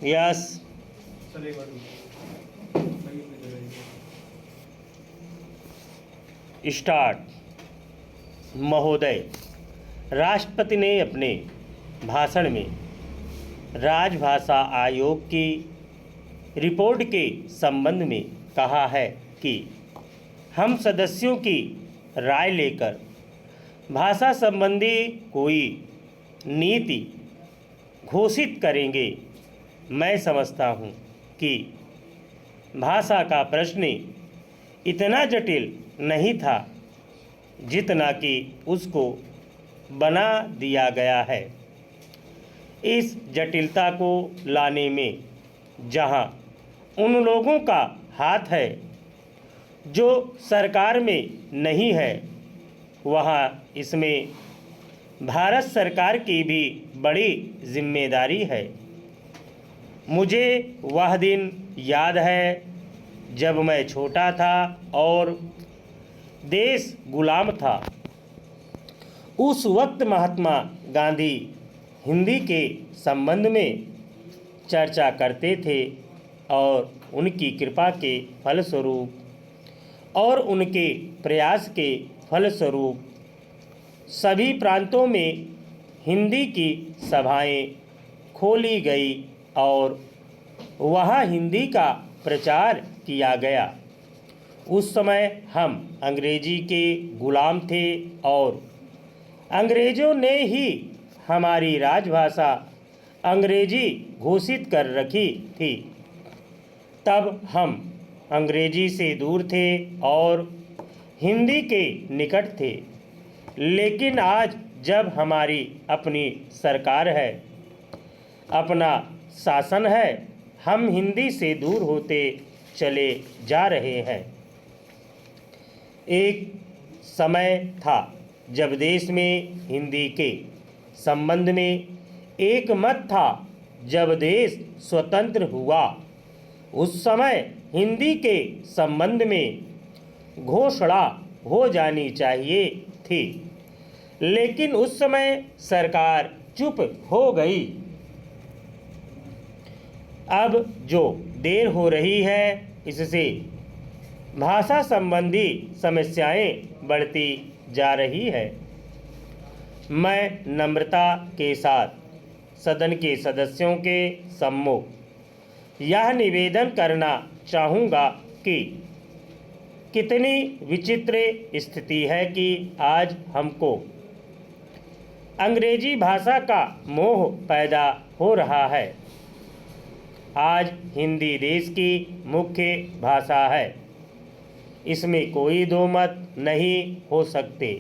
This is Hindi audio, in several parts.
यस। स्टार्ट। महोदय, राष्ट्रपति ने अपने भाषण में राजभाषा आयोग की रिपोर्ट के संबंध में कहा है कि हम सदस्यों की राय लेकर भाषा संबंधी कोई नीति घोषित करेंगे। मैं समझता हूँ कि भाषा का प्रश्न इतना जटिल नहीं था जितना कि उसको बना दिया गया है। इस जटिलता को लाने में जहाँ उन लोगों का हाथ है जो सरकार में नहीं है, वहाँ इसमें भारत सरकार की भी बड़ी जिम्मेदारी है। मुझे वह दिन याद है जब मैं छोटा था और देश गुलाम था। उस वक्त महात्मा गांधी हिंदी के संबंध में चर्चा करते थे और उनकी कृपा के फलस्वरूप और उनके प्रयास के फलस्वरूप सभी प्रांतों में हिंदी की सभाएं खोली गई और वहाँ हिंदी का प्रचार किया गया। उस समय हम अंग्रेजी के गुलाम थे और अंग्रेज़ों ने ही हमारी राजभाषा अंग्रेजी घोषित कर रखी थी। तब हम अंग्रेजी से दूर थे और हिंदी के निकट थे। लेकिन आज जब हमारी अपनी सरकार है, अपना शासन है, हम हिंदी से दूर होते चले जा रहे हैं। एक समय था जब देश में हिंदी के संबंध में एक मत था। जब देश स्वतंत्र हुआ उस समय हिंदी के संबंध में घोषणा हो जानी चाहिए थी, लेकिन उस समय सरकार चुप हो गई। अब जो देर हो रही है, इससे भाषा संबंधी समस्याएं बढ़ती जा रही है। मैं नम्रता के साथ सदन के सदस्यों के सम्मुख यह निवेदन करना चाहूँगा कि कितनी विचित्र स्थिति है कि आज हमको अंग्रेजी भाषा का मोह पैदा हो रहा है। आज हिंदी देश की मुख्य भाषा है, इसमें कोई दो मत नहीं हो सकते।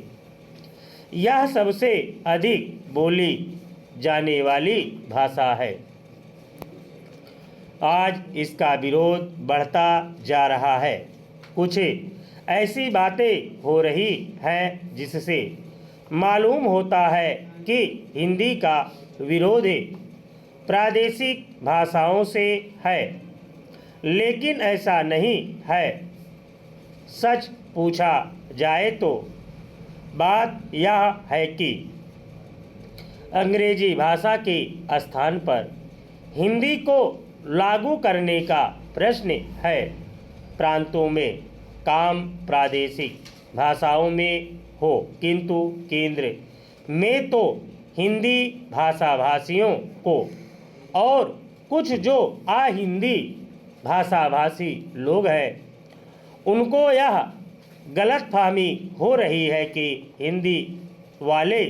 यह सबसे अधिक बोली जाने वाली भाषा है। आज इसका विरोध बढ़ता जा रहा है। कुछ ऐसी बातें हो रही हैं जिससे मालूम होता है कि हिंदी का विरोध प्रादेशिक भाषाओं से है, लेकिन ऐसा नहीं है। सच पूछा जाए तो बात यह है कि अंग्रेजी भाषा के स्थान पर हिंदी को लागू करने का प्रश्न है। प्रांतों में काम प्रादेशिक भाषाओं में हो, किंतु केंद्र में तो हिंदी भाषाभाषियों को और कुछ जो अहिंदी भाषाभाषी लोग हैं उनको यह गलतफहमी हो रही है कि हिंदी वाले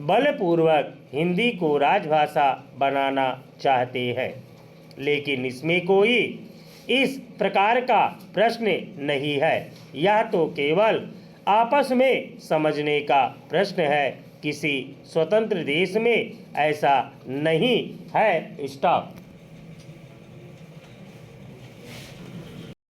बलपूर्वक हिंदी को राजभाषा बनाना चाहते हैं, लेकिन इसमें कोई इस प्रकार का प्रश्न नहीं है। यह तो केवल आपस में समझने का प्रश्न है। किसी स्वतंत्र देश में ऐसा नहीं है। स्टॉप।